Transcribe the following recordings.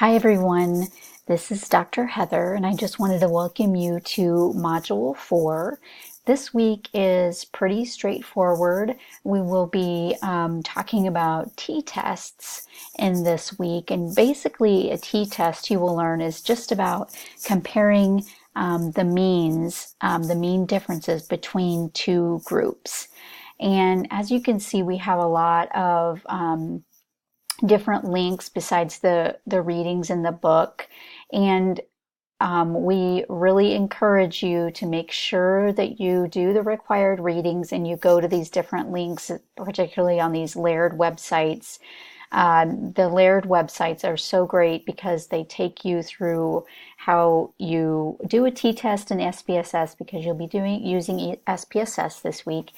Hi everyone, this is Dr. Heather and I just wanted to welcome you to Module 4. This week is pretty straightforward. We will be talking about t-tests in this week, and basically a t-test you will learn is just about comparing the means, the mean differences between two groups. And as you can see, we have a lot of different links besides the readings in the book. And we really encourage you to make sure that you do the required readings and you go to these different links, particularly on these Laird websites. The Laird websites are so great because they take you through how you do a t-test in SPSS, because you'll be using SPSS this week.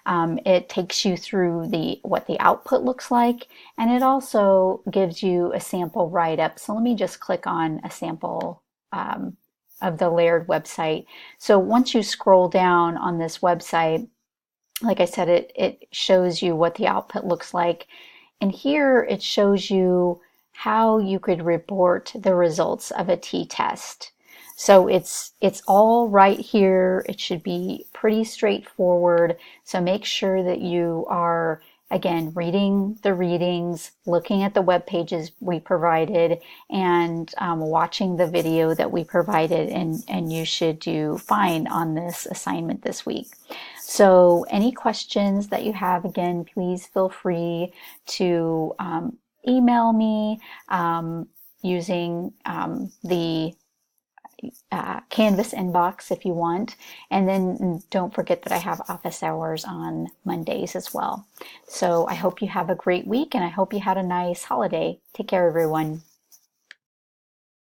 It takes you through what the output looks like, and it also gives you a sample write-up. So let me just click on a sample of the Laird website. So once you scroll down on this website, like I said, it shows you what the output looks like. And here it shows you how you could report the results of a t-test. So it's all right here. It should be pretty straightforward. So make sure that you are, again, reading the readings, looking at the web pages we provided, and watching the video that we provided, and you should do fine on this assignment this week. So any questions that you have, again, please feel free to email me using the Canvas inbox if you want. And then don't forget that I have office hours on Mondays as well. So I hope you have a great week, and I hope you had a nice holiday. Take care, everyone.